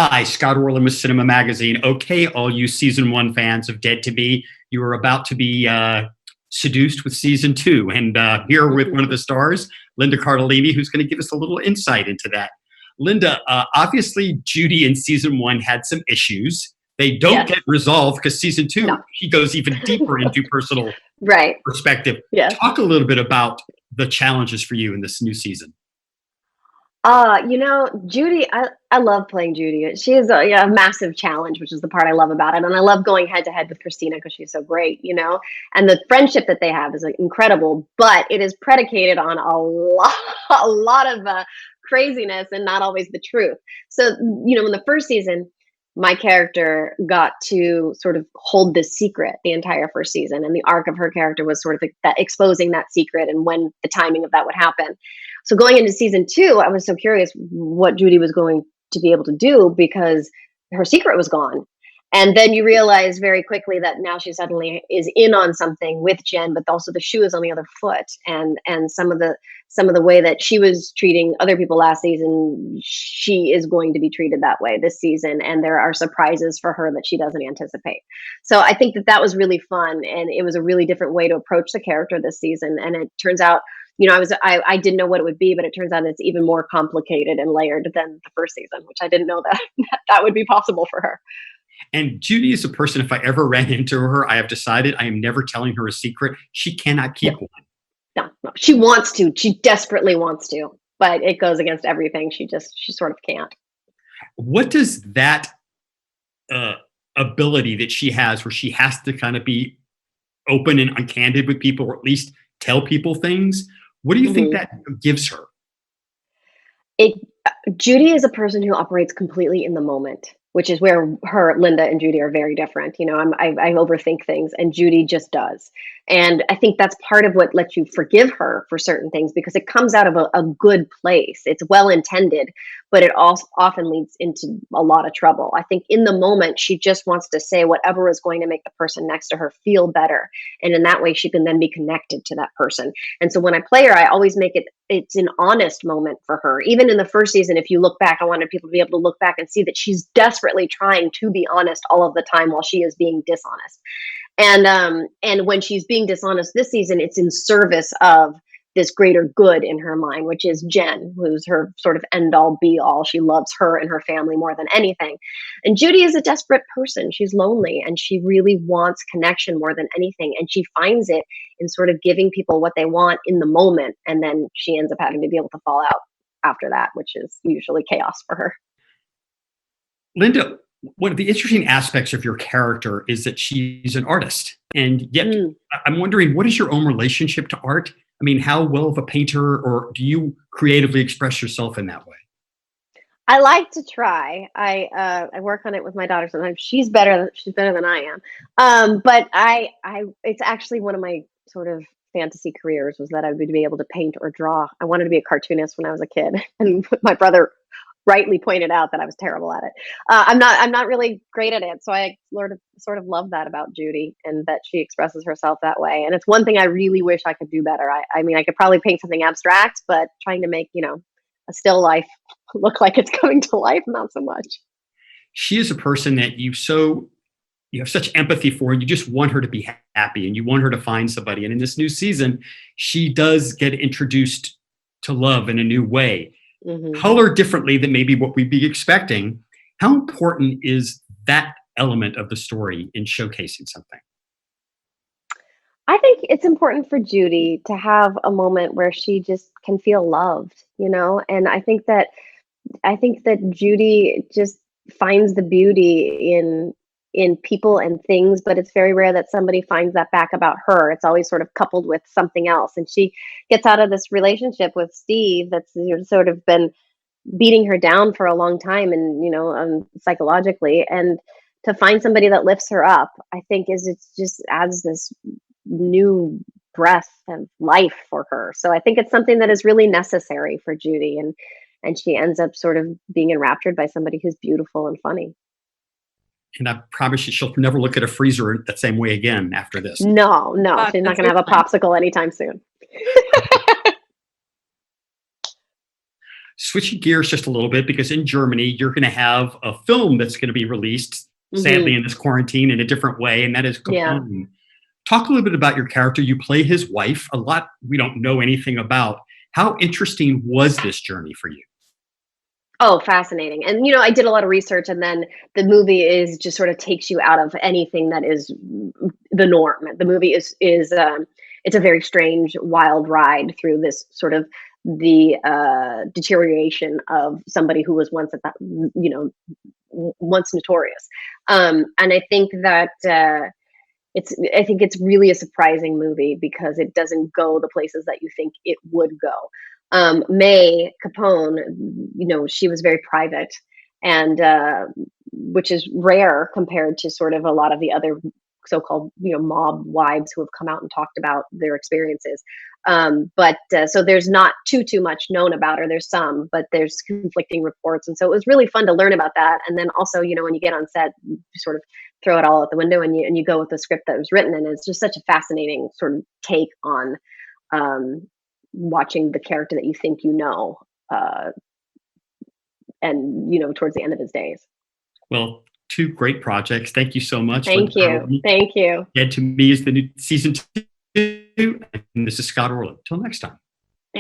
Hi, Scott Orland with Cinema Magazine. Okay, all you season one fans of Dead to Me, you are about to be seduced with season two. And here with one of the stars, Linda Cardellini, who's going to give us a little insight into that. Linda, obviously, Judy in season one had some issues. They don't Yes. get resolved because season two, No. he goes even deeper into personal Right. perspective. Yes. Talk a little bit about the challenges for you in this new season. Judy, I love playing Judy. She is a massive challenge, which is the part I love about it. And I love going head to head with Christina because she's so great, And the friendship that they have is like, incredible, but it is predicated on a lot of craziness and not always the truth. So, in the first season, my character got to sort of hold this secret the entire first season, and the arc of her character was sort of like that, exposing that secret and when the timing of that would happen. So going into season two, I was so curious what Judy was going to be able to do because her secret was gone. And then you realize very quickly that now she suddenly is in on something with Jen, but also the shoe is on the other foot. And some of the way that she was treating other people last season, she is going to be treated that way this season. And there are surprises for her that she doesn't anticipate. So I think that was really fun, and it was a really different way to approach the character this season. And it turns out, I didn't know what it would be, but it turns out it's even more complicated and layered than the first season, which I didn't know that that would be possible for her. And Judy is a person, if I ever ran into her, I have decided I am never telling her a secret. She cannot keep No, one. no. She wants to. She desperately wants to, but it goes against everything. She sort of can't. What does that uh, ability that she has, where she has to kind of be open and candid with people, or at least tell people things, what do you think Mhm. that gives her? It Judy is a person who operates completely in the moment, which is where Linda and Judy are very different. I overthink things, and Judy just does. And I think that's part of what lets you forgive her for certain things because it comes out of a good place. It's well intended, but it also often leads into a lot of trouble. I think in the moment, she just wants to say whatever is going to make the person next to her feel better. And in that way, she can then be connected to that person. And so when I play her, I always make it's an honest moment for her. Even in the first season, if you look back, I wanted people to be able to look back and see that she's desperately trying to be honest all of the time while she is being dishonest. And when she's being dishonest this season, it's in service of this greater good in her mind, which is Jen, who's her sort of end all be all. She loves her and her family more than anything. And Judy is a desperate person. She's lonely and she really wants connection more than anything. And she finds it in sort of giving people what they want in the moment. And then she ends up having to be able to fall out after that, which is usually chaos for her. Linda, one of the interesting aspects of your character is that she's an artist. And yet, Mm. I'm wondering, what is your own relationship to art? I mean, how well of a painter, or do you creatively express yourself in that way? I like to try. I work on it with my daughter sometimes. She's better than I am. But I it's actually one of my sort of fantasy careers was that I would be able to paint or draw. I wanted to be a cartoonist when I was a kid, and my brother rightly pointed out that I was terrible at it. I'm not really great at it, so I sort of love that about Judy and that she expresses herself that way. And it's one thing I really wish I could do better. I mean, I could probably paint something abstract, but trying to make a still life look like it's coming to life, not so much. She is a person that you have such empathy for, and you just want her to be happy, and you want her to find somebody. And in this new season, she does get introduced to love in a new way, Hmm. color differently than maybe what we'd be expecting. How important is that element of the story in showcasing something? I think it's important for Judy to have a moment where she just can feel loved. And I think that Judy just finds the beauty in people and things, but it's very rare that somebody finds that back about her. It's always sort of coupled with something else. And she gets out of this relationship with Steve that's sort of been beating her down for a long time, and psychologically, and to find somebody that lifts her up, I think is it's just adds this new breath of life for her. So I think it's something that is really necessary for Judy, and she ends up sort of being enraptured by somebody who's beautiful and funny. And I promise you, she'll never look at a freezer that same way again after this. No, no, she's not That's going to so have a fun. popsicle anytime soon. Switching gears just a little bit, because in Germany, you're going to have a film that's going to be released, sadly, Hmm. in this quarantine in a different way, and that is Yeah. Capone. Talk a little bit about your character. You play his wife, a lot we don't know anything about. How interesting was this journey for you? Oh, fascinating. And, I did a lot of research, and then the movie is just sort of takes you out of anything that is the norm. The movie is it's a very strange, wild ride through this sort of the deterioration of somebody who was once at that, once notorious. And I think it's really a surprising movie because it doesn't go the places that you think it would go. May Capone, she was very private, and which is rare compared to sort of a lot of the other so-called, mob wives who have come out and talked about their experiences. But so there's not too much known about her. There's some, but there's conflicting reports, and so it was really fun to learn about that. And then also, when you get on set, you sort of throw it all out the window, and you go with the script that was written, and it's just such a fascinating sort of take on um, watching the character that you think uh, and towards the end of his days. Well, two great projects. Thank you so much, Linda Thank you, Cardellini. thank you. Dead to Me is the new season 2, and this is Scott Orland. Till next time.